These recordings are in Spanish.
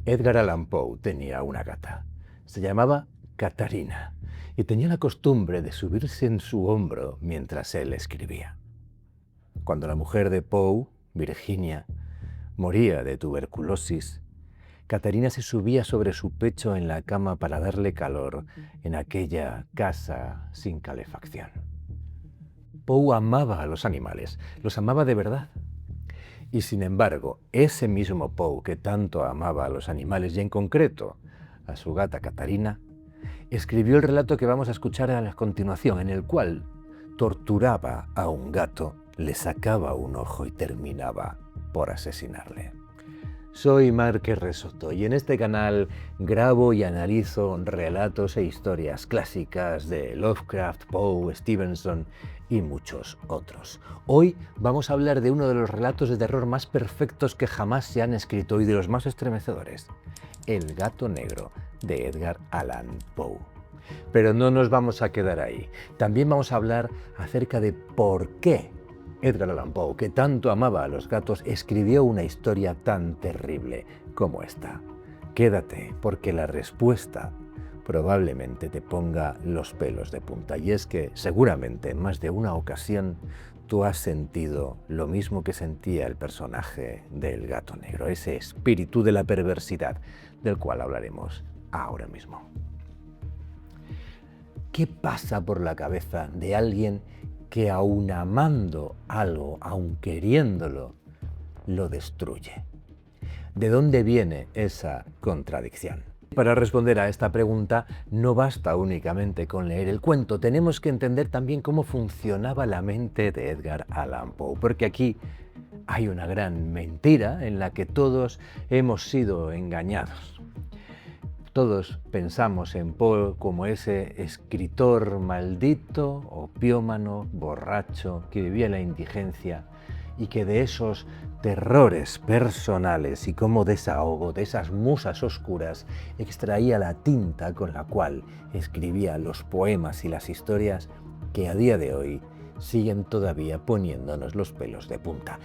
Edgar Allan Poe tenía una gata. Se llamaba Catarina y tenía la costumbre de subirse en su hombro mientras él escribía. Cuando la mujer de Poe, Virginia, moría de tuberculosis, Catarina se subía sobre su pecho en la cama para darle calor en aquella casa sin calefacción. Poe amaba a los animales, los amaba de verdad. Y sin embargo, ese mismo Poe que tanto amaba a los animales y en concreto a su gata Catarina, escribió el relato que vamos a escuchar a la continuación, en el cual torturaba a un gato, le sacaba un ojo y terminaba por asesinarle. Soy Márquez Resoto y en este canal grabo y analizo relatos e historias clásicas de Lovecraft, Poe, Stevenson y muchos otros. Hoy vamos a hablar de uno de los relatos de terror más perfectos que jamás se han escrito y de los más estremecedores, El gato negro, de Edgar Allan Poe. Pero no nos vamos a quedar ahí. También vamos a hablar acerca de por qué Edgar Allan Poe, que tanto amaba a los gatos, escribió una historia tan terrible como esta. Quédate, porque la respuesta probablemente te ponga los pelos de punta. Y es que seguramente en más de una ocasión tú has sentido lo mismo que sentía el personaje del gato negro, ese espíritu de la perversidad del cual hablaremos ahora mismo. ¿Qué pasa por la cabeza de alguien que aun amando algo, aun queriéndolo, lo destruye? ¿De dónde viene esa contradicción? Para responder a esta pregunta no basta únicamente con leer el cuento, tenemos que entender también cómo funcionaba la mente de Edgar Allan Poe, porque aquí hay una gran mentira en la que todos hemos sido engañados. Todos pensamos en Poe como ese escritor maldito, opiómano, borracho, que vivía en la indigencia y que de esos terrores personales y como desahogo, de esas musas oscuras, extraía la tinta con la cual escribía los poemas y las historias que a día de hoy siguen todavía poniéndonos los pelos de punta.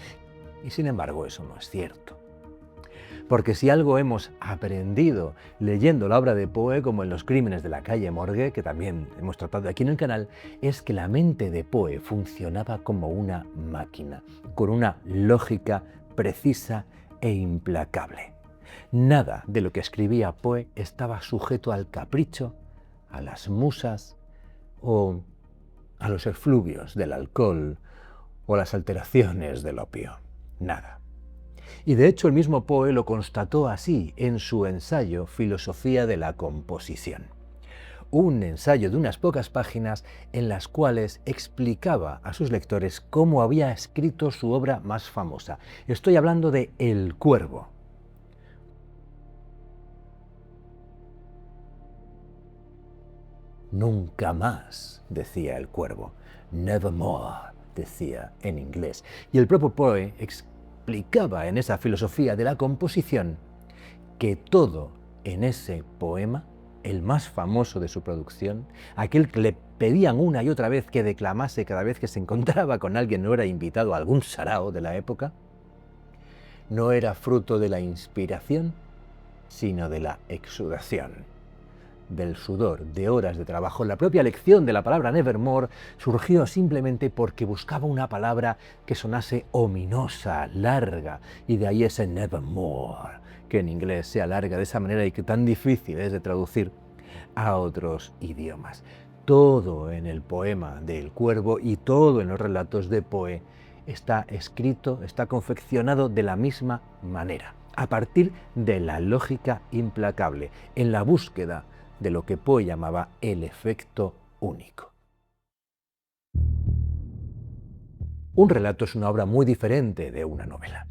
Y sin embargo eso no es cierto. Porque si algo hemos aprendido leyendo la obra de Poe, como en Los crímenes de la calle Morgue, que también hemos tratado aquí en el canal, es que la mente de Poe funcionaba como una máquina, con una lógica precisa e implacable. Nada de lo que escribía Poe estaba sujeto al capricho, a las musas o a los efluvios del alcohol o las alteraciones del opio. Nada. Y de hecho el mismo Poe lo constató así en su ensayo Filosofía de la composición. Un ensayo de unas pocas páginas en las cuales explicaba a sus lectores cómo había escrito su obra más famosa. Estoy hablando de El Cuervo. Nunca más, decía el cuervo. Nevermore, decía en inglés. Y el propio Poe explicaba en esa filosofía de la composición que todo en ese poema, el más famoso de su producción, aquel que le pedían una y otra vez que declamase cada vez que se encontraba con alguien o era invitado a algún sarao de la época, no era fruto de la inspiración, sino de la exudación, del sudor, de horas de trabajo. La propia elección de la palabra nevermore surgió simplemente porque buscaba una palabra que sonase ominosa, larga, y de ahí ese nevermore, que en inglés se alarga de esa manera y que tan difícil es de traducir a otros idiomas. Todo en el poema del Cuervo y todo en los relatos de Poe está escrito, está confeccionado de la misma manera, a partir de la lógica implacable, en la búsqueda de lo que Poe llamaba el efecto único. Un relato es una obra muy diferente de una novela.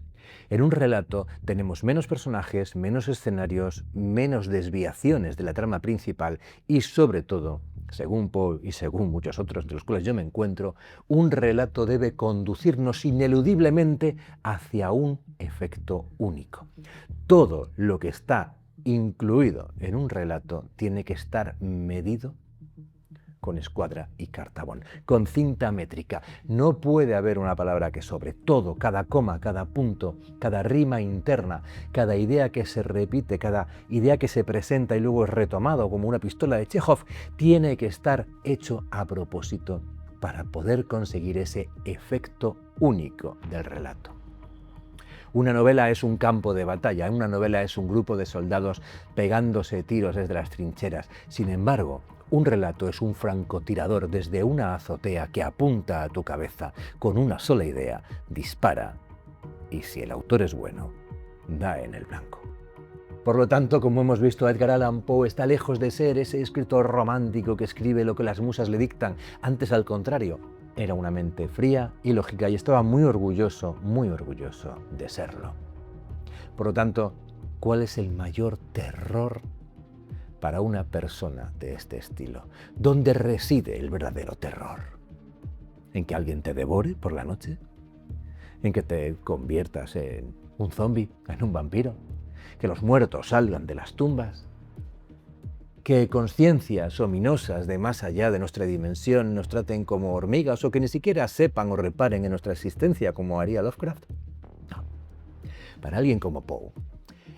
En un relato tenemos menos personajes, menos escenarios, menos desviaciones de la trama principal y, sobre todo, según Poe y según muchos otros de los cuales yo me encuentro, un relato debe conducirnos ineludiblemente hacia un efecto único. Todo lo que está incluido en un relato tiene que estar medido con escuadra y cartabón, con cinta métrica. No puede haber una palabra que sobre. Todo, cada coma, cada punto, cada rima interna, cada idea que se repite, cada idea que se presenta y luego es retomado como una pistola de Chekhov, tiene que estar hecho a propósito para poder conseguir ese efecto único del relato. Una novela es un campo de batalla, una novela es un grupo de soldados pegándose tiros desde las trincheras. Sin embargo, un relato es un francotirador desde una azotea que apunta a tu cabeza con una sola idea, dispara y, si el autor es bueno, da en el blanco. Por lo tanto, como hemos visto, Edgar Allan Poe está lejos de ser ese escritor romántico que escribe lo que las musas le dictan. Antes, al contrario, era una mente fría y lógica y estaba muy orgulloso de serlo. Por lo tanto, ¿cuál es el mayor terror para una persona de este estilo? ¿Dónde reside el verdadero terror? ¿En que alguien te devore por la noche? ¿En que te conviertas en un zombi, en un vampiro? ¿Que los muertos salgan de las tumbas? ¿Que conciencias ominosas de más allá de nuestra dimensión nos traten como hormigas o que ni siquiera sepan o reparen en nuestra existencia como haría Lovecraft? No. Para alguien como Poe,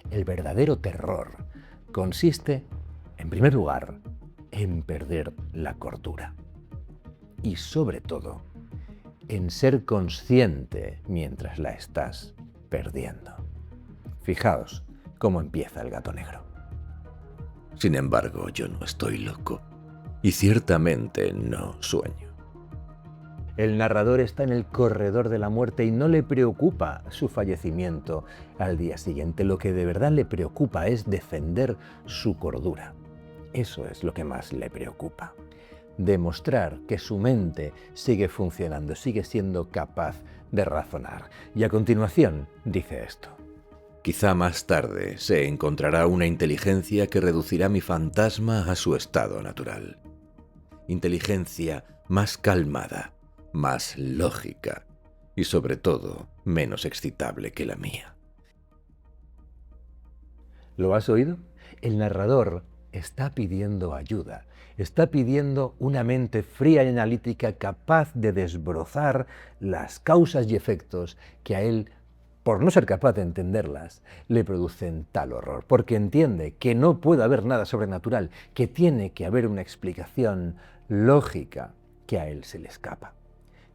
el verdadero terror consiste, en primer lugar, en perder la cordura. Y sobre todo, en ser consciente mientras la estás perdiendo. Fijaos cómo empieza El gato negro. Sin embargo, yo no estoy loco, y ciertamente no sueño. El narrador está en el corredor de la muerte y no le preocupa su fallecimiento al día siguiente. Lo que de verdad le preocupa es defender su cordura. Eso es lo que más le preocupa. Demostrar que su mente sigue funcionando, sigue siendo capaz de razonar. Y a continuación dice esto. Quizá más tarde se encontrará una inteligencia que reducirá mi fantasma a su estado natural. Inteligencia más calmada, más lógica y sobre todo menos excitable que la mía. ¿Lo has oído? El narrador está pidiendo ayuda, está pidiendo una mente fría y analítica capaz de desbrozar las causas y efectos que a él, por no ser capaz de entenderlas, le producen tal horror, porque entiende que no puede haber nada sobrenatural, que tiene que haber una explicación lógica que a él se le escapa.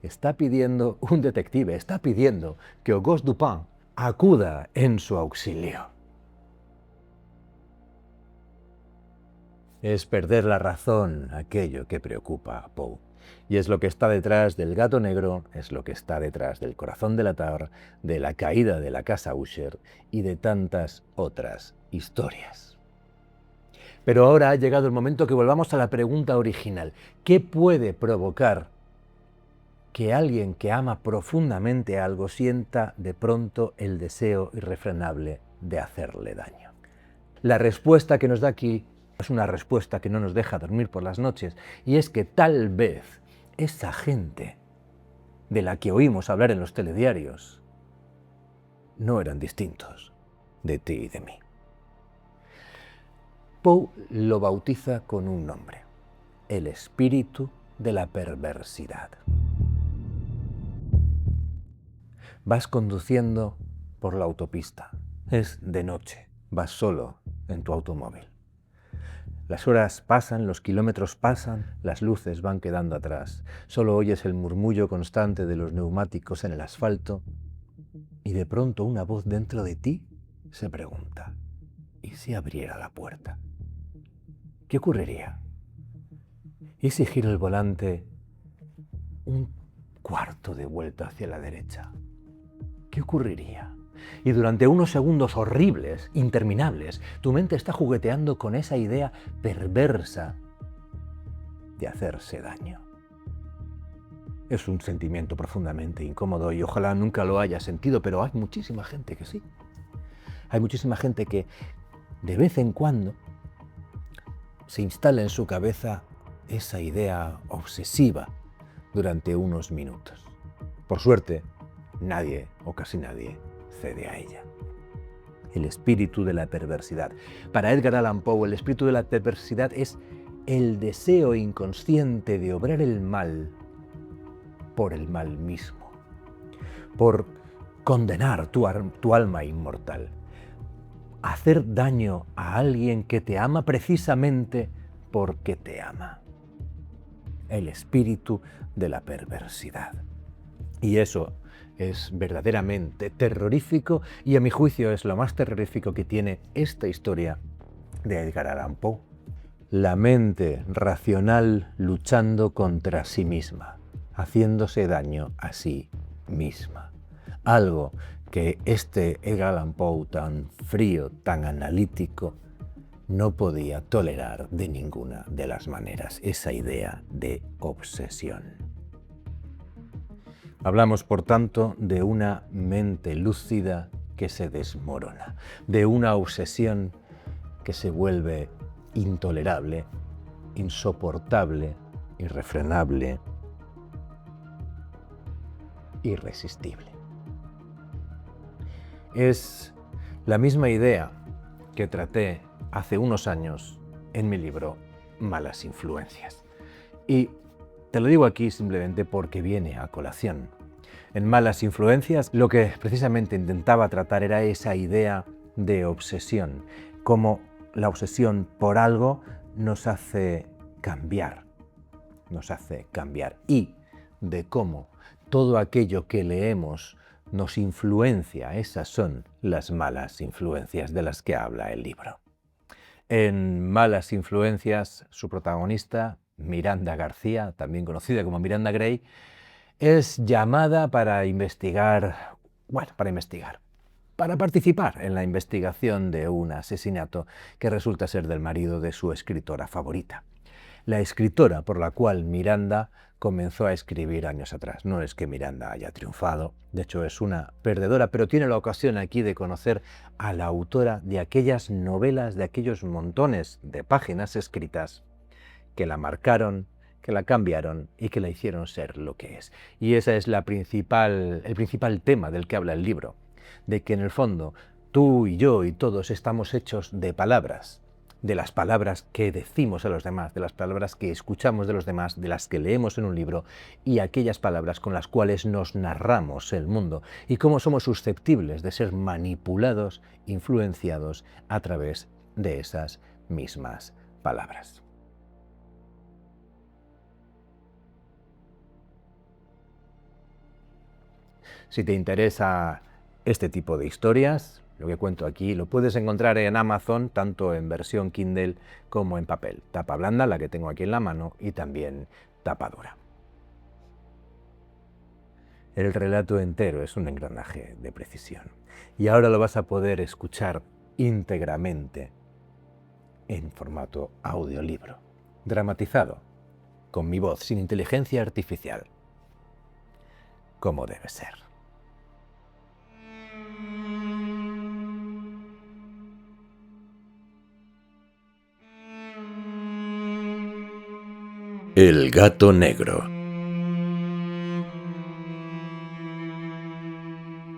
Está pidiendo un detective, está pidiendo que Auguste Dupin acuda en su auxilio. Es perder la razón aquello que preocupa a Poe. Y es lo que está detrás del gato negro, es lo que está detrás del corazón del Atar, de la caída de la casa Usher y de tantas otras historias. Pero ahora ha llegado el momento que volvamos a la pregunta original. ¿Qué puede provocar que alguien que ama profundamente algo sienta de pronto el deseo irrefrenable de hacerle daño? La respuesta que nos da aquí es una respuesta que no nos deja dormir por las noches, y es que tal vez esa gente de la que oímos hablar en los telediarios no eran distintos de ti y de mí. Poe lo bautiza con un nombre: el espíritu de la perversidad. Vas conduciendo por la autopista, es de noche, vas solo en tu automóvil. Las horas pasan, los kilómetros pasan, las luces van quedando atrás. Solo oyes el murmullo constante de los neumáticos en el asfalto y de pronto una voz dentro de ti se pregunta: ¿y si abriera la puerta? ¿Qué ocurriría? ¿Y si giro el volante un cuarto de vuelta hacia la derecha? ¿Qué ocurriría? Y durante unos segundos horribles, interminables, tu mente está jugueteando con esa idea perversa de hacerse daño. Es un sentimiento profundamente incómodo y ojalá nunca lo haya sentido, pero hay muchísima gente que sí. Hay muchísima gente que de vez en cuando se instala en su cabeza esa idea obsesiva durante unos minutos. Por suerte, nadie o casi nadie cede a ella. El espíritu de la perversidad. Para Edgar Allan Poe, el espíritu de la perversidad es el deseo inconsciente de obrar el mal por el mal mismo, por condenar tu alma inmortal, hacer daño a alguien que te ama precisamente porque te ama. El espíritu de la perversidad. Y eso es verdaderamente terrorífico, y a mi juicio es lo más terrorífico que tiene esta historia de Edgar Allan Poe. La mente racional luchando contra sí misma, haciéndose daño a sí misma. Algo que este Edgar Allan Poe tan frío, tan analítico, no podía tolerar de ninguna de las maneras, esa idea de obsesión. Hablamos, por tanto, de una mente lúcida que se desmorona, de una obsesión que se vuelve intolerable, insoportable, irrefrenable, irresistible. Es la misma idea que traté hace unos años en mi libro Malas influencias. Y te lo digo aquí simplemente porque viene a colación. En Malas influencias lo que precisamente intentaba tratar era esa idea de obsesión, cómo la obsesión por algo nos hace cambiar, y de cómo todo aquello que leemos nos influencia. Esas son las malas influencias de las que habla el libro. En Malas influencias, su protagonista, Miranda García, también conocida como Miranda Gray, es llamada para participar en la investigación de un asesinato que resulta ser del marido de su escritora favorita. La escritora por la cual Miranda comenzó a escribir años atrás. No es que Miranda haya triunfado, de hecho es una perdedora, pero tiene la ocasión aquí de conocer a la autora de aquellas novelas, de aquellos montones de páginas escritas que la marcaron, que la cambiaron y que la hicieron ser lo que es. Y ese es el principal tema del que habla el libro, de que en el fondo tú y yo y todos estamos hechos de palabras, de las palabras que decimos a los demás, de las palabras que escuchamos de los demás, de las que leemos en un libro, y aquellas palabras con las cuales nos narramos el mundo, y cómo somos susceptibles de ser manipulados, influenciados a través de esas mismas palabras. Si te interesa este tipo de historias, lo que cuento aquí lo puedes encontrar en Amazon, tanto en versión Kindle como en papel. Tapa blanda, la que tengo aquí en la mano, y también tapa dura. El relato entero es un engranaje de precisión. Y ahora lo vas a poder escuchar íntegramente en formato audiolibro, dramatizado, con mi voz, sin inteligencia artificial, como debe ser. El gato negro.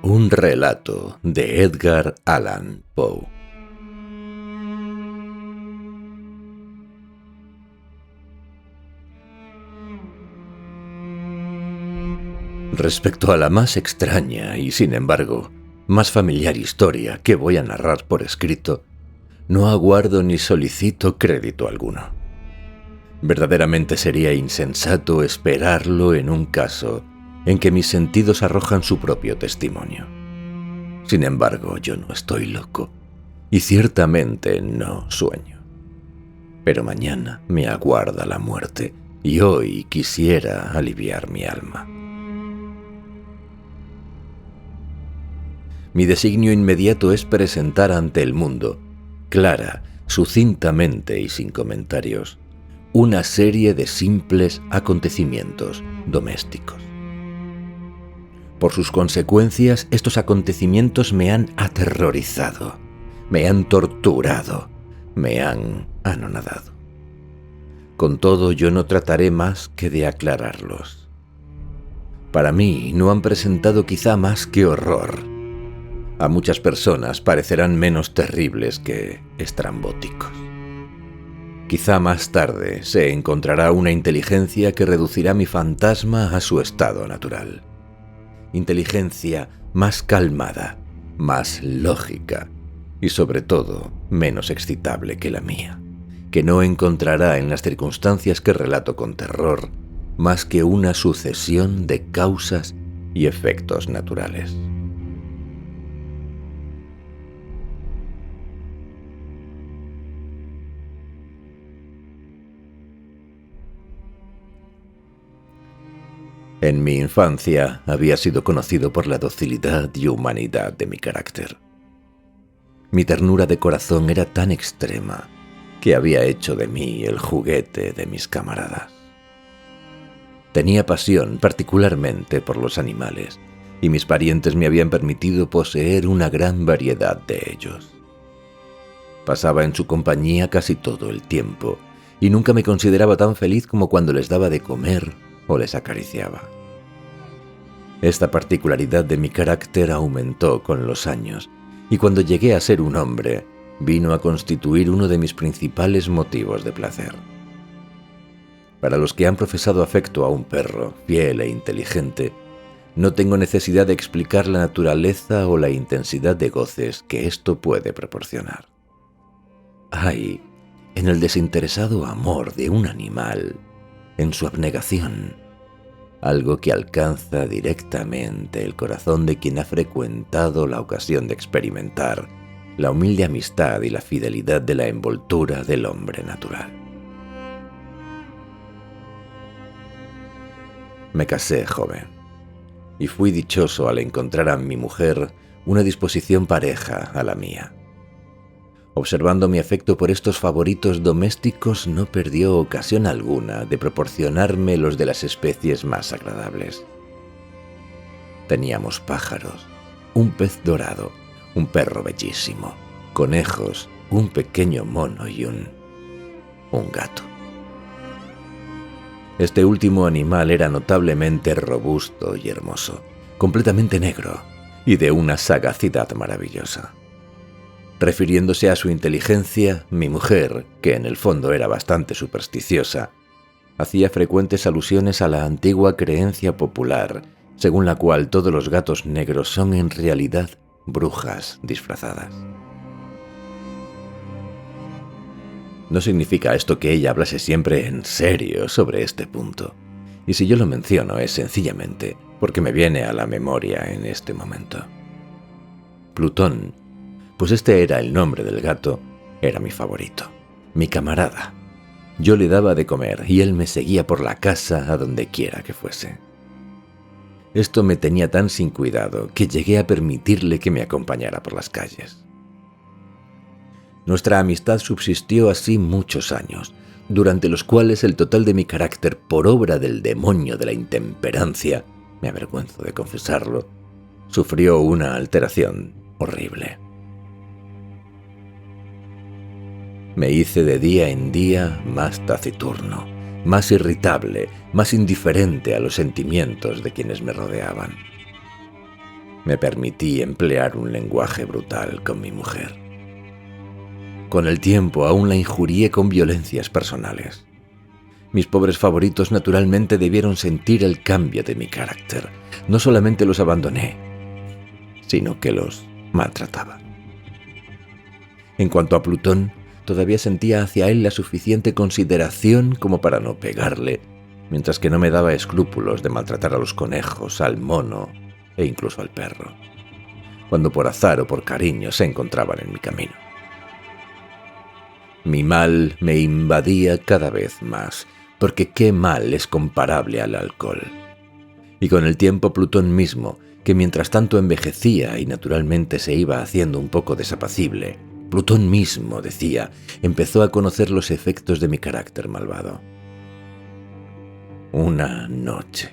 Un relato de Edgar Allan Poe. Respecto a la más extraña y, sin embargo, más familiar historia que voy a narrar por escrito, no aguardo ni solicito crédito alguno. Verdaderamente sería insensato esperarlo en un caso en que mis sentidos arrojan su propio testimonio. Sin embargo, yo no estoy loco y ciertamente no sueño. Pero mañana me aguarda la muerte y hoy quisiera aliviar mi alma. Mi designio inmediato es presentar ante el mundo, clara, sucintamente y sin comentarios, una serie de simples acontecimientos domésticos. Por sus consecuencias, estos acontecimientos me han aterrorizado, me han torturado, me han anonadado. Con todo, yo no trataré más que de aclararlos. Para mí, no han presentado quizá más que horror. A muchas personas parecerán menos terribles que estrambóticos. Quizá más tarde se encontrará una inteligencia que reducirá mi fantasma a su estado natural. Inteligencia más calmada, más lógica y sobre todo menos excitable que la mía, que no encontrará en las circunstancias que relato con terror más que una sucesión de causas y efectos naturales. En mi infancia había sido conocido por la docilidad y humanidad de mi carácter. Mi ternura de corazón era tan extrema que había hecho de mí el juguete de mis camaradas. Tenía pasión particularmente por los animales, y mis parientes me habían permitido poseer una gran variedad de ellos. Pasaba en su compañía casi todo el tiempo, y nunca me consideraba tan feliz como cuando les daba de comer o les acariciaba. Esta particularidad de mi carácter aumentó con los años, y cuando llegué a ser un hombre, vino a constituir uno de mis principales motivos de placer. Para los que han profesado afecto a un perro fiel e inteligente, no tengo necesidad de explicar la naturaleza o la intensidad de goces que esto puede proporcionar. Hay, en el desinteresado amor de un animal, en su abnegación, algo que alcanza directamente el corazón de quien ha frecuentado la ocasión de experimentar la humilde amistad y la fidelidad de la envoltura del hombre natural. Me casé joven, y fui dichoso al encontrar a mi mujer una disposición pareja a la mía. Observando mi afecto por estos favoritos domésticos, no perdió ocasión alguna de proporcionarme los de las especies más agradables. Teníamos pájaros, un pez dorado, un perro bellísimo, conejos, un pequeño mono y un gato. Este último animal era notablemente robusto y hermoso, completamente negro y de una sagacidad maravillosa. Refiriéndose a su inteligencia, mi mujer, que en el fondo era bastante supersticiosa, hacía frecuentes alusiones a la antigua creencia popular, según la cual todos los gatos negros son en realidad brujas disfrazadas. No significa esto que ella hablase siempre en serio sobre este punto, y si yo lo menciono es sencillamente porque me viene a la memoria en este momento. Plutón, pues este era el nombre del gato, era mi favorito, mi camarada. Yo le daba de comer y él me seguía por la casa a donde quiera que fuese. Esto me tenía tan sin cuidado que llegué a permitirle que me acompañara por las calles. Nuestra amistad subsistió así muchos años, durante los cuales el total de mi carácter, por obra del demonio de la intemperancia, me avergüenzo de confesarlo, sufrió una alteración horrible. Me hice de día en día más taciturno, más irritable, más indiferente a los sentimientos de quienes me rodeaban. Me permití emplear un lenguaje brutal con mi mujer. Con el tiempo aún la injurié con violencias personales. Mis pobres favoritos naturalmente debieron sentir el cambio de mi carácter. No solamente los abandoné, sino que los maltrataba. En cuanto a Plutón, todavía sentía hacia él la suficiente consideración como para no pegarle, mientras que no me daba escrúpulos de maltratar a los conejos, al mono e incluso al perro, cuando por azar o por cariño se encontraban en mi camino. Mi mal me invadía cada vez más, porque qué mal es comparable al alcohol. Y con el tiempo Plutón mismo, que mientras tanto envejecía y naturalmente se iba haciendo un poco desapacible, Plutón mismo, decía, empezó a conocer los efectos de mi carácter malvado. Una noche,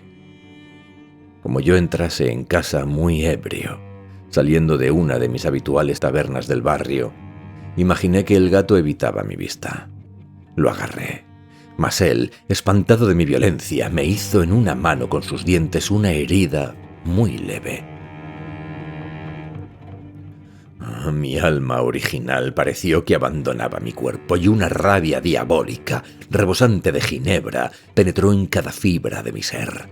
como yo entrase en casa muy ebrio, saliendo de una de mis habituales tabernas del barrio, imaginé que el gato evitaba mi vista. Lo agarré, mas él, espantado de mi violencia, me hizo en una mano con sus dientes una herida muy leve. Mi alma original pareció que abandonaba mi cuerpo y una rabia diabólica, rebosante de ginebra, penetró en cada fibra de mi ser.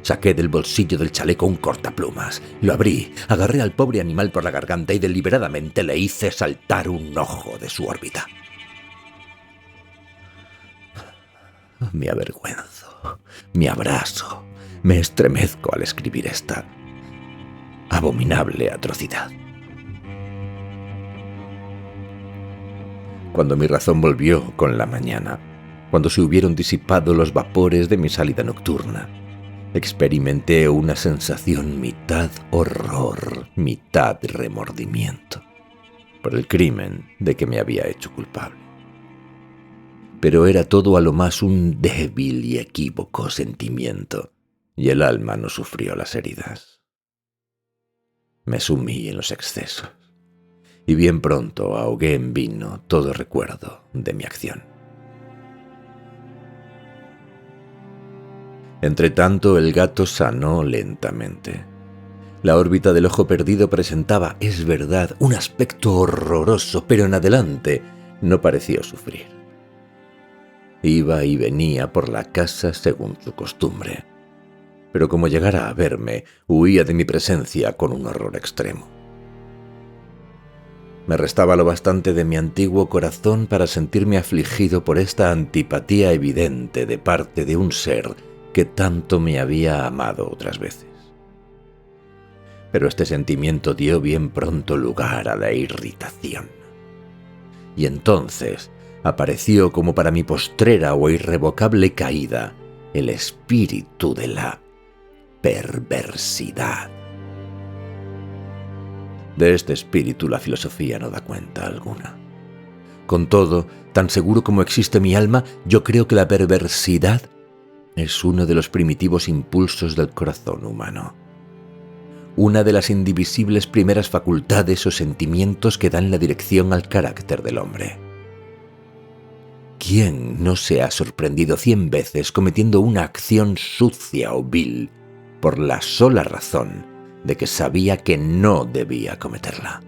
Saqué del bolsillo del chaleco un cortaplumas, lo abrí, agarré al pobre animal por la garganta y deliberadamente le hice saltar un ojo de su órbita. Me avergüenzo, me abrazo, me estremezco al escribir esta abominable atrocidad. Cuando mi razón volvió con la mañana, cuando se hubieron disipado los vapores de mi salida nocturna, experimenté una sensación mitad horror, mitad remordimiento, por el crimen de que me había hecho culpable. Pero era todo a lo más un débil y equívoco sentimiento, y el alma no sufrió las heridas. Me sumí en los excesos, y bien pronto ahogué en vino todo recuerdo de mi acción. Entretanto, el gato sanó lentamente. La órbita del ojo perdido presentaba, es verdad, un aspecto horroroso, pero en adelante no pareció sufrir. Iba y venía por la casa según su costumbre, pero como llegara a verme, huía de mi presencia con un horror extremo. Me restaba lo bastante de mi antiguo corazón para sentirme afligido por esta antipatía evidente de parte de un ser que tanto me había amado otras veces. Pero este sentimiento dio bien pronto lugar a la irritación. Y entonces apareció como para mi postrera o irrevocable caída el espíritu de la perversidad. De este espíritu la filosofía no da cuenta alguna. Con todo, tan seguro como existe mi alma, yo creo que la perversidad es uno de los primitivos impulsos del corazón humano. Una de las indivisibles primeras facultades o sentimientos que dan la dirección al carácter del hombre. ¿Quién no se ha sorprendido 100 veces cometiendo una acción sucia o vil por la sola razón de que sabía que no debía cometerla?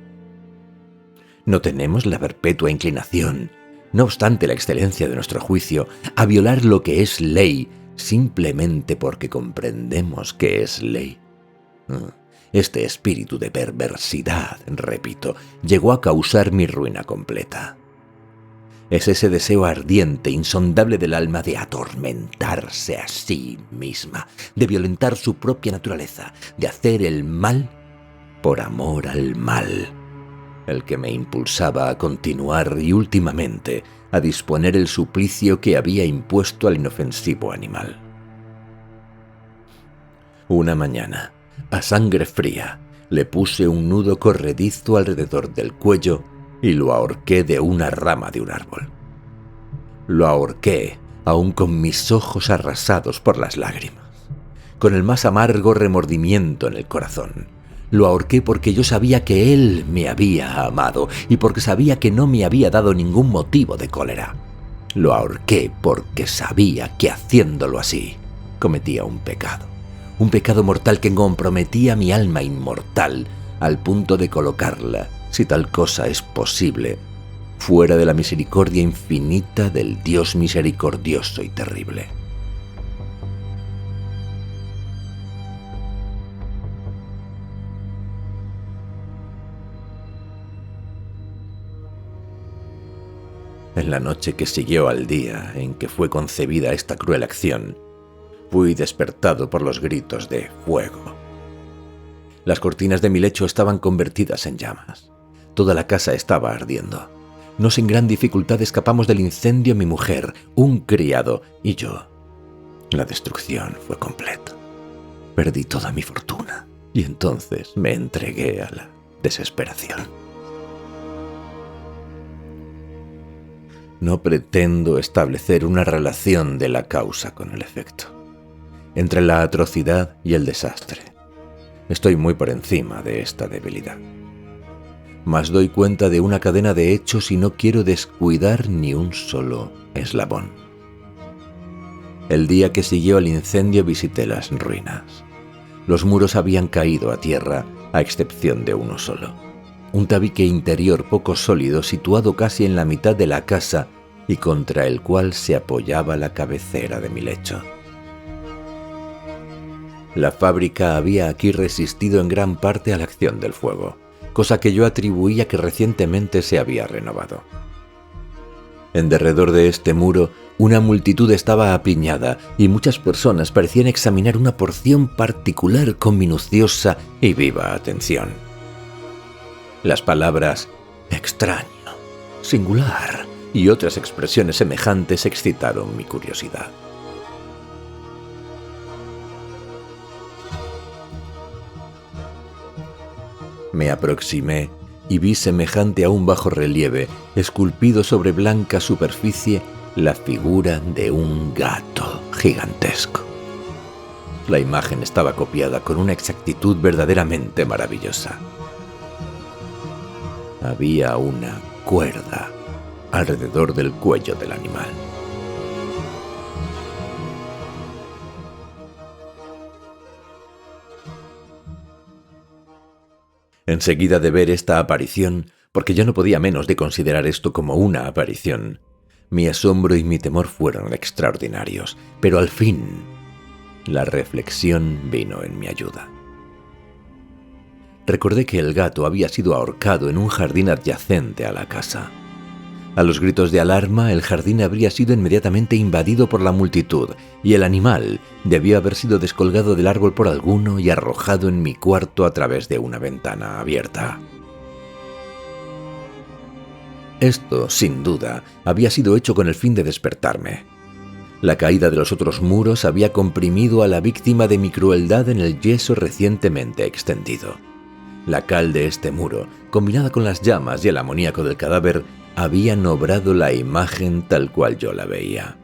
No tenemos la perpetua inclinación, no obstante la excelencia de nuestro juicio, a violar lo que es ley simplemente porque comprendemos que es ley. Este espíritu de perversidad, repito, llegó a causar mi ruina completa. Es ese deseo ardiente, insondable del alma de atormentarse a sí misma, de violentar su propia naturaleza, de hacer el mal por amor al mal, el que me impulsaba a continuar y últimamente a disponer el suplicio que había impuesto al inofensivo animal. Una mañana, a sangre fría, le puse un nudo corredizo alrededor del cuello y lo ahorqué de una rama de un árbol. Lo ahorqué, aún con mis ojos arrasados por las lágrimas, con el más amargo remordimiento en el corazón. Lo ahorqué porque yo sabía que él me había amado y porque sabía que no me había dado ningún motivo de cólera. Lo ahorqué porque sabía que haciéndolo así cometía un pecado mortal que comprometía mi alma inmortal al punto de colocarla, si tal cosa es posible, fuera de la misericordia infinita del Dios misericordioso y terrible. En la noche que siguió al día en que fue concebida esta cruel acción, fui despertado por los gritos de fuego. Las cortinas de mi lecho estaban convertidas en llamas. Toda la casa estaba ardiendo. No sin gran dificultad escapamos del incendio mi mujer, un criado y yo. La destrucción fue completa. Perdí toda mi fortuna y entonces me entregué a la desesperación. No pretendo establecer una relación de la causa con el efecto, entre la atrocidad y el desastre. Estoy muy por encima de esta debilidad. Mas doy cuenta de una cadena de hechos y no quiero descuidar ni un solo eslabón. El día que siguió al incendio visité las ruinas. Los muros habían caído a tierra, a excepción de uno solo. un tabique interior poco sólido situado casi en la mitad de la casa y contra el cual se apoyaba la cabecera de mi lecho. La fábrica había aquí resistido en gran parte a la acción del fuego, cosa que yo atribuía que recientemente se había renovado. En derredor de este muro, una multitud estaba apiñada y muchas personas parecían examinar una porción particular con minuciosa y viva atención. Las palabras extraño, singular y otras expresiones semejantes excitaron mi curiosidad. Me aproximé y vi semejante a un bajorrelieve, esculpido sobre blanca superficie, la figura de un gato gigantesco. La imagen estaba copiada con una exactitud verdaderamente maravillosa. Había una cuerda alrededor del cuello del animal. Enseguida de ver esta aparición, porque yo no podía menos de considerar esto como una aparición, mi asombro y mi temor fueron extraordinarios, pero al fin la reflexión vino en mi ayuda. Recordé que el gato había sido ahorcado en un jardín adyacente a la casa. A los gritos de alarma, el jardín habría sido inmediatamente invadido por la multitud y el animal debió haber sido descolgado del árbol por alguno y arrojado en mi cuarto a través de una ventana abierta. Esto, sin duda, había sido hecho con el fin de despertarme. La caída de los otros muros había comprimido a la víctima de mi crueldad en el yeso recientemente extendido. La cal de este muro, combinada con las llamas y el amoníaco del cadáver, habían obrado la imagen tal cual yo la veía.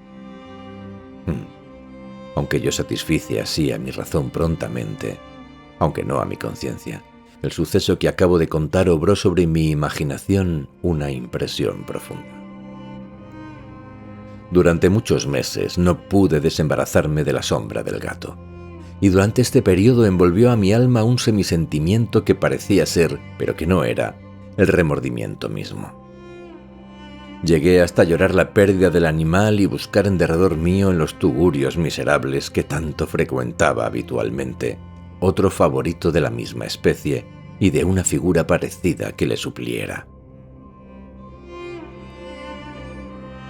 Aunque yo satisfice así a mi razón prontamente, aunque no a mi conciencia, el suceso que acabo de contar obró sobre mi imaginación una impresión profunda. Durante muchos meses no pude desembarazarme de la sombra del gato, y durante este periodo envolvió a mi alma un semisentimiento que parecía ser, pero que no era, el remordimiento mismo. Llegué hasta llorar la pérdida del animal y buscar en derredor mío, en los tugurios miserables que tanto frecuentaba habitualmente, otro favorito de la misma especie y de una figura parecida que le supliera.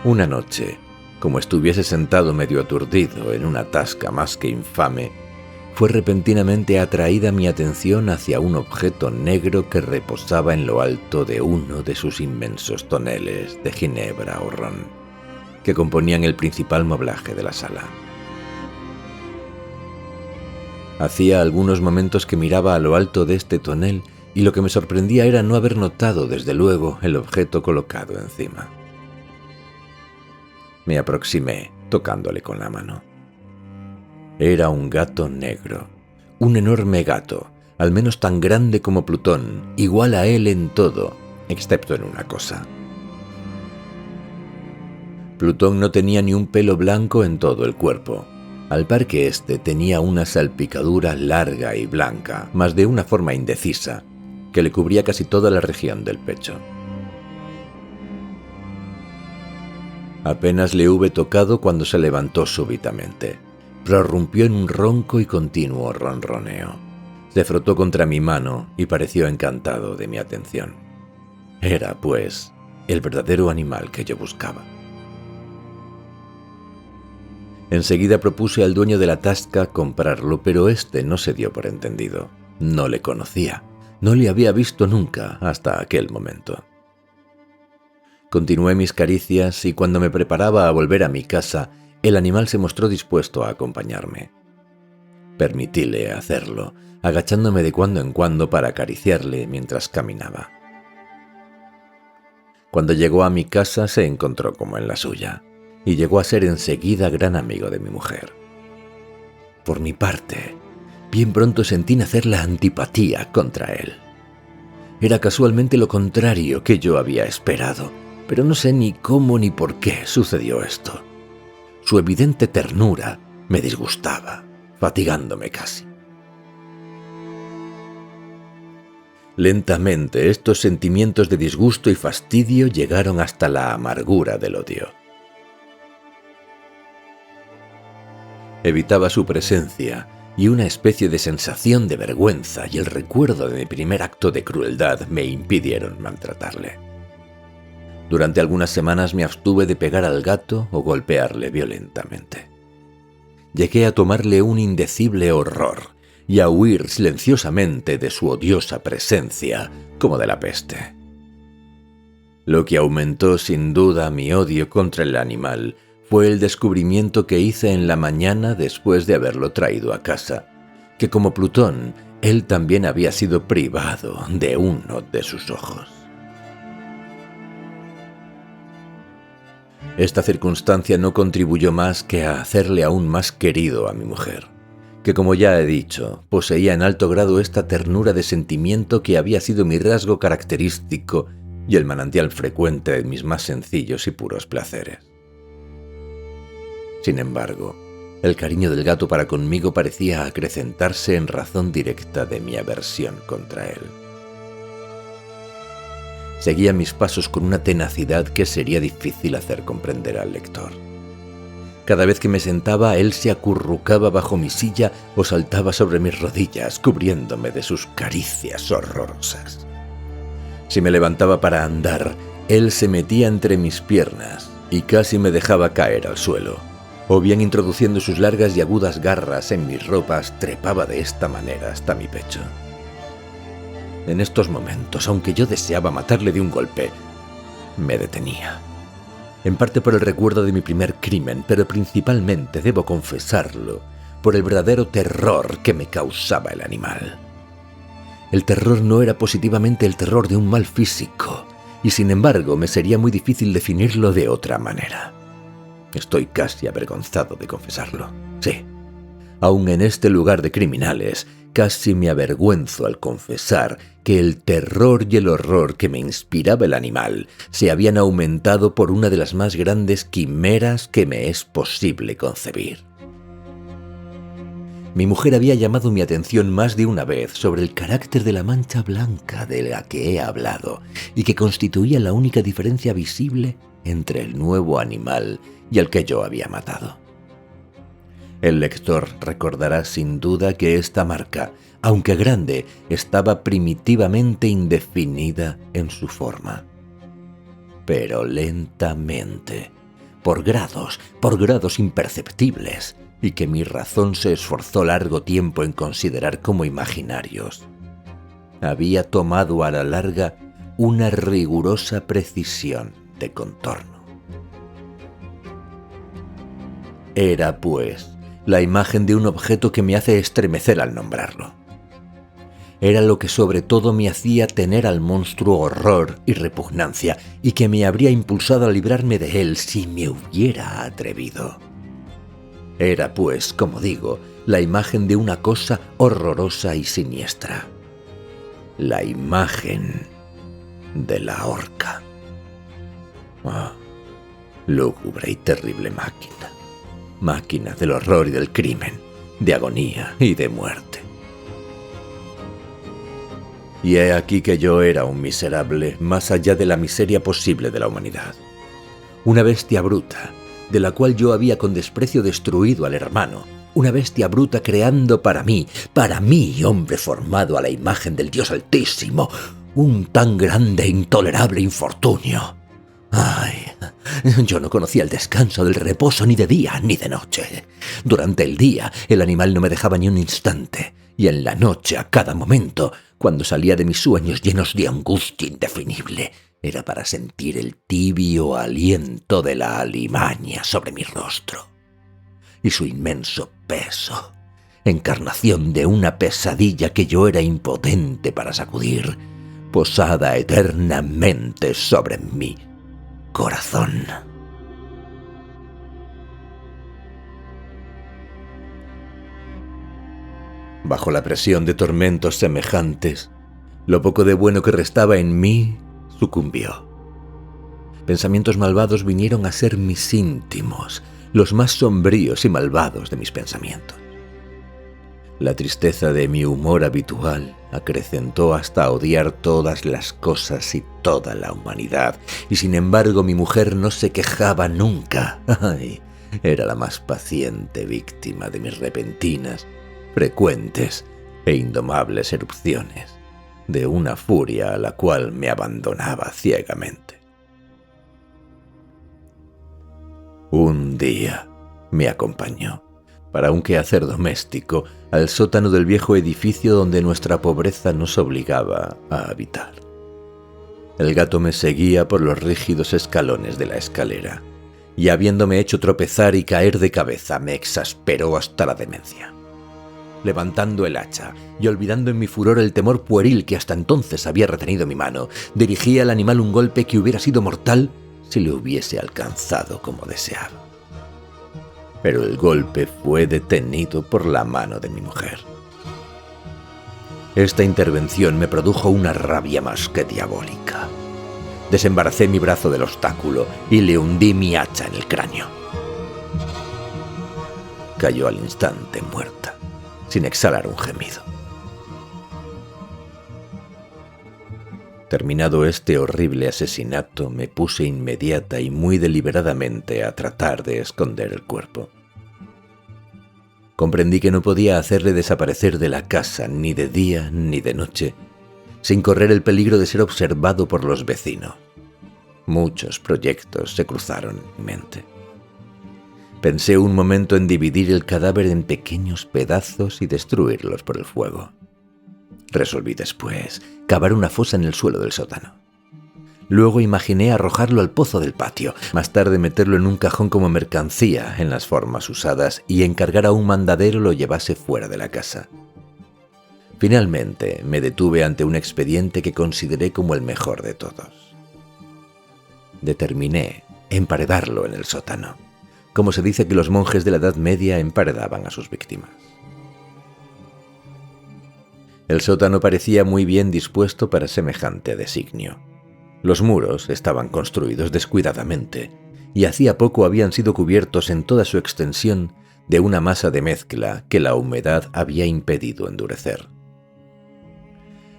Una noche, como estuviese sentado medio aturdido en una tasca más que infame, fue repentinamente atraída mi atención hacia un objeto negro que reposaba en lo alto de uno de sus inmensos toneles de ginebra o ron, que componían el principal moblaje de la sala. Hacía algunos momentos que miraba a lo alto de este tonel y lo que me sorprendía era no haber notado, desde luego, el objeto colocado encima. Me aproximé, tocándole con la mano. Era un gato negro, un enorme gato, al menos tan grande como Plutón, igual a él en todo, excepto en una cosa. Plutón no tenía ni un pelo blanco en todo el cuerpo, al par que éste tenía una salpicadura larga y blanca, mas de una forma indecisa, que le cubría casi toda la región del pecho. Apenas le hube tocado cuando se levantó súbitamente. Prorrumpió en un ronco y continuo ronroneo. Se frotó contra mi mano y pareció encantado de mi atención. Era, pues, el verdadero animal que yo buscaba. Enseguida propuse al dueño de la tasca comprarlo, pero éste no se dio por entendido. No le conocía, no le había visto nunca hasta aquel momento. Continué mis caricias y cuando me preparaba a volver a mi casa, el animal se mostró dispuesto a acompañarme. Permitíle hacerlo, agachándome de cuando en cuando para acariciarle mientras caminaba. Cuando llegó a mi casa se encontró como en la suya, y llegó a ser enseguida gran amigo de mi mujer. Por mi parte, bien pronto sentí nacer la antipatía contra él. Era casualmente lo contrario que yo había esperado, pero no sé ni cómo ni por qué sucedió esto. Su evidente ternura me disgustaba, fatigándome casi. Lentamente estos sentimientos de disgusto y fastidio llegaron hasta la amargura del odio. Evitaba su presencia y una especie de sensación de vergüenza y el recuerdo de mi primer acto de crueldad me impidieron maltratarle. Durante algunas semanas me abstuve de pegar al gato o golpearle violentamente. Llegué a tomarle un indecible horror y a huir silenciosamente de su odiosa presencia como de la peste. Lo que aumentó sin duda mi odio contra el animal fue el descubrimiento que hice en la mañana después de haberlo traído a casa, que como Plutón, él también había sido privado de uno de sus ojos. Esta circunstancia no contribuyó más que a hacerle aún más querido a mi mujer, que como ya he dicho, poseía en alto grado esta ternura de sentimiento que había sido mi rasgo característico y el manantial frecuente de mis más sencillos y puros placeres. Sin embargo, el cariño del gato para conmigo parecía acrecentarse en razón directa de mi aversión contra él. Seguía mis pasos con una tenacidad que sería difícil hacer comprender al lector. Cada vez que me sentaba, él se acurrucaba bajo mi silla o saltaba sobre mis rodillas, cubriéndome de sus caricias horrorosas. Si me levantaba para andar, él se metía entre mis piernas y casi me dejaba caer al suelo, o bien introduciendo sus largas y agudas garras en mis ropas, trepaba de esta manera hasta mi pecho. En estos momentos, aunque yo deseaba matarle de un golpe, me detenía. En parte por el recuerdo de mi primer crimen, pero principalmente, debo confesarlo, por el verdadero terror que me causaba el animal. El terror no era positivamente el terror de un mal físico, y sin embargo me sería muy difícil definirlo de otra manera. Estoy casi avergonzado de confesarlo. Sí, aun en este lugar de criminales, casi me avergüenzo al confesar que el terror y el horror que me inspiraba el animal se habían aumentado por una de las más grandes quimeras que me es posible concebir. Mi mujer había llamado mi atención más de una vez sobre el carácter de la mancha blanca de la que he hablado y que constituía la única diferencia visible entre el nuevo animal y el que yo había matado. El lector recordará sin duda que esta marca, aunque grande, estaba primitivamente indefinida en su forma. Pero lentamente, por grados imperceptibles, y que mi razón se esforzó largo tiempo en considerar como imaginarios, había tomado a la larga una rigurosa precisión de contorno. Era, pues, la imagen de un objeto que me hace estremecer al nombrarlo. Era lo que sobre todo me hacía tener al monstruo horror y repugnancia, y que me habría impulsado a librarme de él si me hubiera atrevido. Era, pues, como digo, la imagen de una cosa horrorosa y siniestra. La imagen de la horca. Ah, lúgubre y terrible máquina. Máquina del horror y del crimen, de agonía y de muerte. Y he aquí que yo era un miserable más allá de la miseria posible de la humanidad. Una bestia bruta, de la cual yo había con desprecio destruido al hermano. Una bestia bruta creando para mí, hombre formado a la imagen del Dios Altísimo, un tan grande e intolerable infortunio. Ay, yo no conocía el descanso del reposo ni de día ni de noche. Durante el día el animal no me dejaba ni un instante, y en la noche a cada momento, cuando salía de mis sueños llenos de angustia indefinible, era para sentir el tibio aliento de la alimaña sobre mi rostro, y su inmenso peso, encarnación de una pesadilla que yo era impotente para sacudir, posada eternamente sobre mí. Corazón. Bajo la presión de tormentos semejantes, lo poco de bueno que restaba en mí sucumbió. Pensamientos malvados vinieron a ser mis íntimos, los más sombríos y malvados de mis pensamientos. La tristeza de mi humor habitual acrecentó hasta odiar todas las cosas y toda la humanidad, y sin embargo mi mujer no se quejaba nunca. Ay, era la más paciente víctima de mis repentinas, frecuentes e indomables erupciones, de una furia a la cual me abandonaba ciegamente. Un día me acompañó, para un quehacer doméstico, al sótano del viejo edificio donde nuestra pobreza nos obligaba a habitar. El gato me seguía por los rígidos escalones de la escalera, y habiéndome hecho tropezar y caer de cabeza, me exasperó hasta la demencia. Levantando el hacha y olvidando en mi furor el temor pueril que hasta entonces había retenido mi mano, dirigí al animal un golpe que hubiera sido mortal si le hubiese alcanzado como deseaba. Pero el golpe fue detenido por la mano de mi mujer. Esta intervención me produjo una rabia más que diabólica. Desembaracé mi brazo del obstáculo y le hundí mi hacha en el cráneo. Cayó al instante muerta, sin exhalar un gemido. Terminado este horrible asesinato, me puse inmediata y muy deliberadamente a tratar de esconder el cuerpo. Comprendí que no podía hacerle desaparecer de la casa ni de día ni de noche, sin correr el peligro de ser observado por los vecinos. Muchos proyectos se cruzaron en mi mente. Pensé un momento en dividir el cadáver en pequeños pedazos y destruirlos por el fuego. Resolví después cavar una fosa en el suelo del sótano. Luego imaginé arrojarlo al pozo del patio, más tarde meterlo en un cajón como mercancía en las formas usadas y encargar a un mandadero lo llevase fuera de la casa. Finalmente me detuve ante un expediente que consideré como el mejor de todos. Determiné emparedarlo en el sótano, como se dice que los monjes de la Edad Media emparedaban a sus víctimas. El sótano parecía muy bien dispuesto para semejante designio. Los muros estaban construidos descuidadamente y hacía poco habían sido cubiertos en toda su extensión de una masa de mezcla que la humedad había impedido endurecer.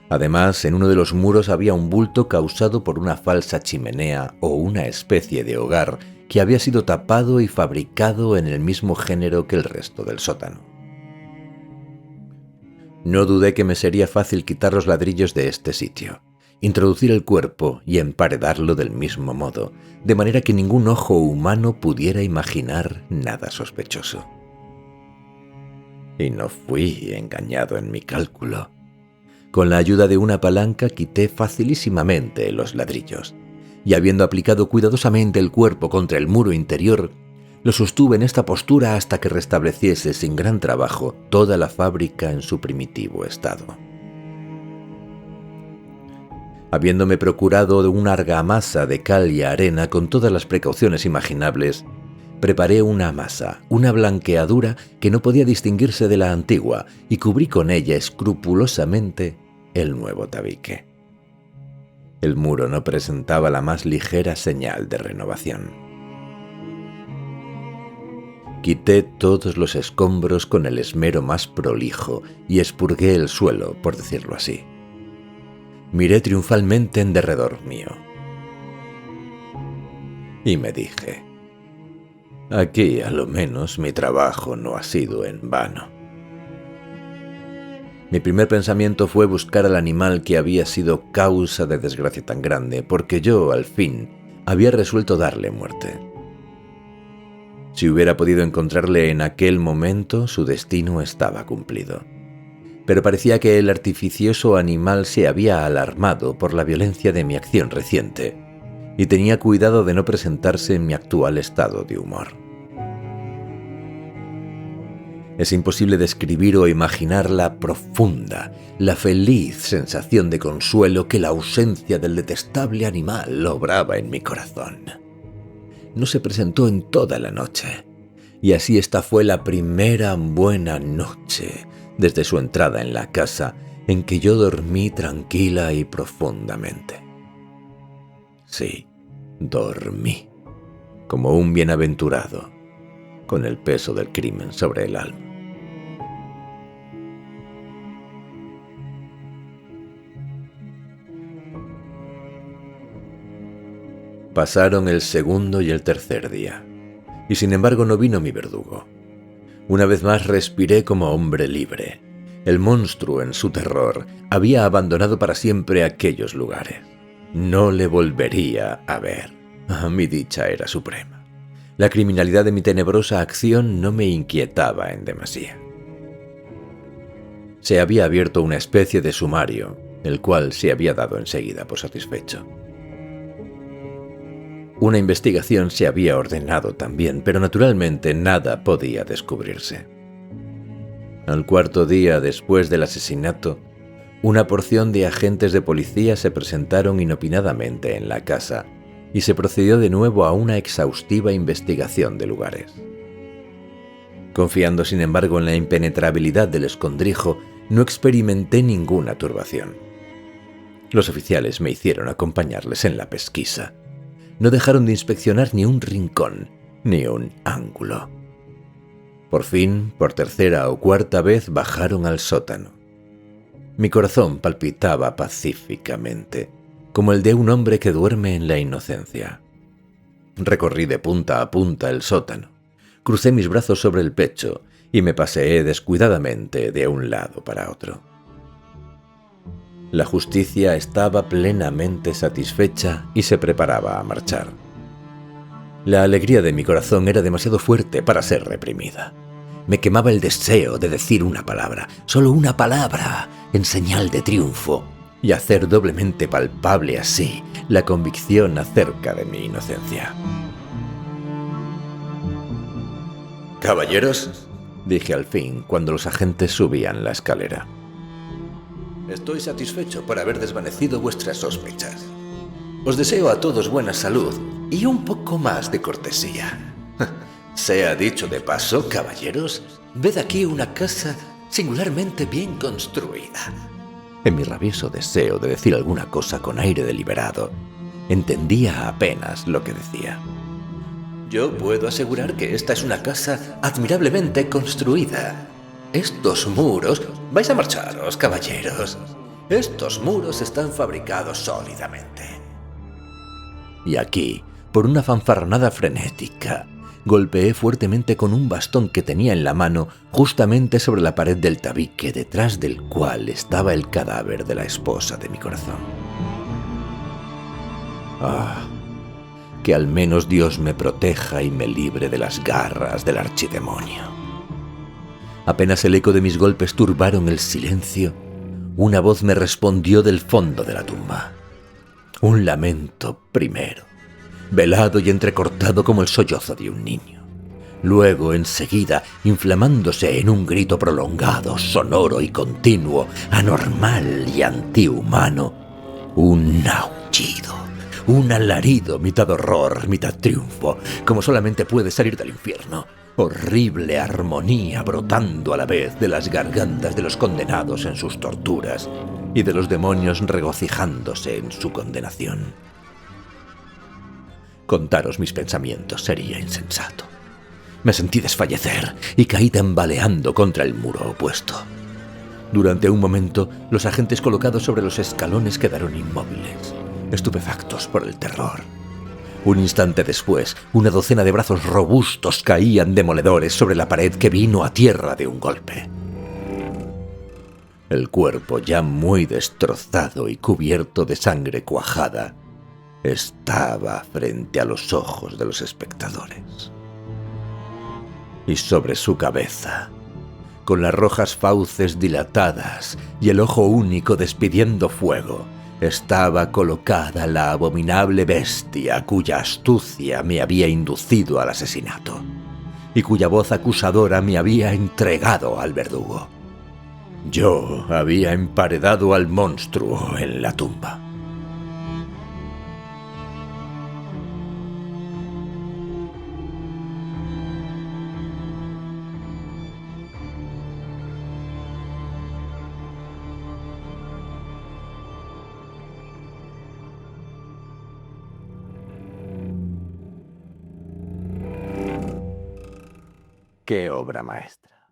Además, en uno de los muros había un bulto causado por una falsa chimenea o una especie de hogar que había sido tapado y fabricado en el mismo género que el resto del sótano. No dudé que me sería fácil quitar los ladrillos de este sitio, introducir el cuerpo y emparedarlo del mismo modo, de manera que ningún ojo humano pudiera imaginar nada sospechoso. Y no fui engañado en mi cálculo. Con la ayuda de una palanca quité facilísimamente los ladrillos, y habiendo aplicado cuidadosamente el cuerpo contra el muro interior, lo sostuve en esta postura hasta que restableciese sin gran trabajo toda la fábrica en su primitivo estado. Habiéndome procurado una argamasa de cal y arena con todas las precauciones imaginables, preparé una masa, una blanqueadura que no podía distinguirse de la antigua, y cubrí con ella escrupulosamente el nuevo tabique. El muro no presentaba la más ligera señal de renovación. Quité todos los escombros con el esmero más prolijo y expurgué el suelo, por decirlo así. Miré triunfalmente en derredor mío y me dije: aquí a lo menos mi trabajo no ha sido en vano. Mi primer pensamiento fue buscar al animal que había sido causa de desgracia tan grande, porque yo, al fin, había resuelto darle muerte. Si hubiera podido encontrarle en aquel momento, su destino estaba cumplido. Pero parecía que el artificioso animal se había alarmado por la violencia de mi acción reciente y tenía cuidado de no presentarse en mi actual estado de humor. Es imposible describir o imaginar la profunda, la feliz sensación de consuelo que la ausencia del detestable animal obraba en mi corazón. No se presentó en toda la noche, y así esta fue la primera buena noche desde su entrada en la casa en que yo dormí tranquila y profundamente. Sí, dormí, como un bienaventurado, con el peso del crimen sobre el alma. Pasaron el segundo y el tercer día, y sin embargo no vino mi verdugo. Una vez más respiré como hombre libre. El monstruo, en su terror, había abandonado para siempre aquellos lugares. No le volvería a ver. Mi dicha era suprema. La criminalidad de mi tenebrosa acción no me inquietaba en demasía. Se había abierto una especie de sumario, el cual se había dado enseguida por satisfecho. Una investigación se había ordenado también, pero naturalmente nada podía descubrirse. Al cuarto día después del asesinato, una porción de agentes de policía se presentaron inopinadamente en la casa y se procedió de nuevo a una exhaustiva investigación de lugares. Confiando sin embargo en la impenetrabilidad del escondrijo, no experimenté ninguna turbación. Los oficiales me hicieron acompañarles en la pesquisa. No dejaron de inspeccionar ni un rincón, ni un ángulo. Por fin, por tercera o cuarta vez, bajaron al sótano. Mi corazón palpitaba pacíficamente, como el de un hombre que duerme en la inocencia. Recorrí de punta a punta el sótano, crucé mis brazos sobre el pecho y me paseé descuidadamente de un lado para otro. La justicia estaba plenamente satisfecha y se preparaba a marchar. La alegría de mi corazón era demasiado fuerte para ser reprimida. Me quemaba el deseo de decir una palabra, solo una palabra, en señal de triunfo, y hacer doblemente palpable así la convicción acerca de mi inocencia. «Caballeros», dije al fin cuando los agentes subían la escalera, «estoy satisfecho por haber desvanecido vuestras sospechas. Os deseo a todos buena salud y un poco más de cortesía. Sea dicho de paso, caballeros, ved aquí una casa singularmente bien construida». En mi rabioso deseo de decir alguna cosa con aire deliberado, entendía apenas lo que decía. «Yo puedo asegurar que esta es una casa admirablemente construida. Estos muros... Vais a marcharos, caballeros. Estos muros están fabricados sólidamente». Y aquí, por una fanfarronada frenética, golpeé fuertemente con un bastón que tenía en la mano justamente sobre la pared del tabique detrás del cual estaba el cadáver de la esposa de mi corazón. ¡Ah! Que al menos Dios me proteja y me libre de las garras del archidemonio. Apenas el eco de mis golpes turbaron el silencio, una voz me respondió del fondo de la tumba. Un lamento primero, velado y entrecortado como el sollozo de un niño. Luego, enseguida, inflamándose en un grito prolongado, sonoro y continuo, anormal y antihumano, un aullido, un alarido mitad horror, mitad triunfo, como solamente puede salir del infierno. Horrible armonía brotando a la vez de las gargantas de los condenados en sus torturas y de los demonios regocijándose en su condenación. Contaros mis pensamientos sería insensato. Me sentí desfallecer y caí tambaleando contra el muro opuesto. Durante un momento, los agentes colocados sobre los escalones quedaron inmóviles, estupefactos por el terror. Un instante después, una docena de brazos robustos caían demoledores sobre la pared que vino a tierra de un golpe. El cuerpo, ya muy destrozado y cubierto de sangre cuajada, estaba frente a los ojos de los espectadores. Y sobre su cabeza, con las rojas fauces dilatadas y el ojo único despidiendo fuego, estaba colocada la abominable bestia cuya astucia me había inducido al asesinato y cuya voz acusadora me había entregado al verdugo. Yo había emparedado al monstruo en la tumba. ¡Qué obra maestra!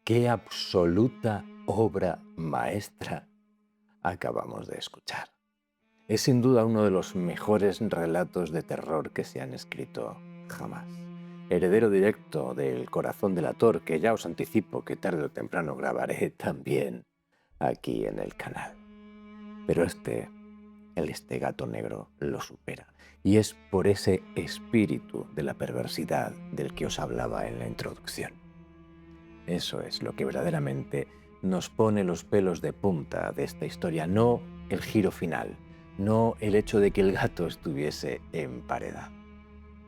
¡Qué absoluta obra maestra acabamos de escuchar! Es sin duda uno de los mejores relatos de terror que se han escrito jamás. Heredero directo del Corazón del Ator, que ya os anticipo que tarde o temprano grabaré también aquí en el canal. Pero este gato negro lo supera. Y es por ese espíritu de la perversidad del que os hablaba en la introducción. Eso es lo que verdaderamente nos pone los pelos de punta de esta historia, no el giro final, no el hecho de que el gato estuviese emparedado.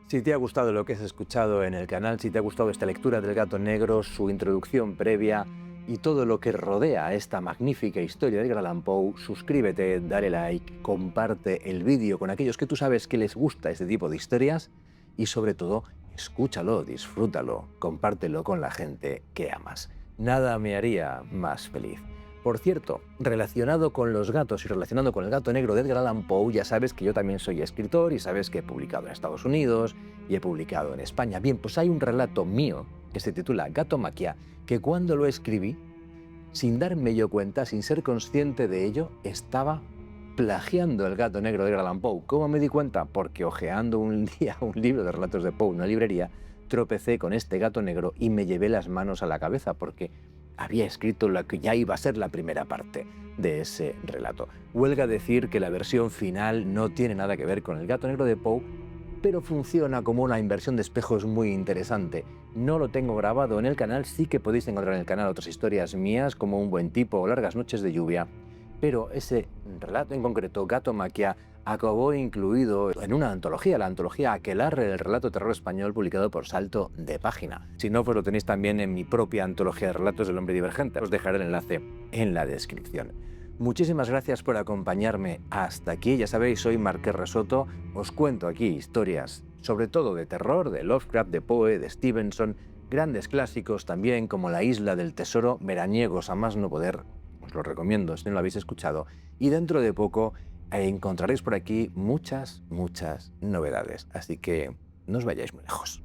Si te ha gustado lo que has escuchado en el canal, si te ha gustado esta lectura del gato negro, su introducción previa y todo lo que rodea a esta magnífica historia de Edgar Allan Poe, suscríbete, dale like, comparte el vídeo con aquellos que tú sabes que les gusta este tipo de historias y sobre todo, escúchalo, disfrútalo, compártelo con la gente que amas. Nada me haría más feliz. Por cierto, relacionado con los gatos y relacionado con el gato negro de Edgar Allan Poe, ya sabes que yo también soy escritor y sabes que he publicado en Estados Unidos y he publicado en España. Bien, pues hay un relato mío que se titula Gatomaquia, que cuando lo escribí, sin darme yo cuenta, sin ser consciente de ello, estaba plagiando el gato negro de Edgar Allan Poe. ¿Cómo me di cuenta? Porque hojeando un día un libro de relatos de Poe en una librería, tropecé con este gato negro y me llevé las manos a la cabeza porque había escrito lo que ya iba a ser la primera parte de ese relato. Huelga decir que la versión final no tiene nada que ver con el gato negro de Poe, pero funciona como una inversión de espejos muy interesante. No lo tengo grabado en el canal, sí que podéis encontrar en el canal otras historias mías como Un buen tipo o Largas noches de lluvia, pero ese relato en concreto, Gatomaquia, acabó incluido en una antología, la antología Aquelarre, el relato de terror español publicado por Salto de Página. Si no, pues lo tenéis también en mi propia antología de relatos del hombre divergente. Os dejaré el enlace en la descripción. Muchísimas gracias por acompañarme hasta aquí. Ya sabéis, soy Marqués Resoto. Os cuento aquí historias, sobre todo de terror, de Lovecraft, de Poe, de Stevenson, grandes clásicos también como La isla del tesoro, veraniegos a más no poder. Os lo recomiendo si no lo habéis escuchado. Y dentro de poco encontraréis por aquí muchas novedades. Así que no os vayáis muy lejos.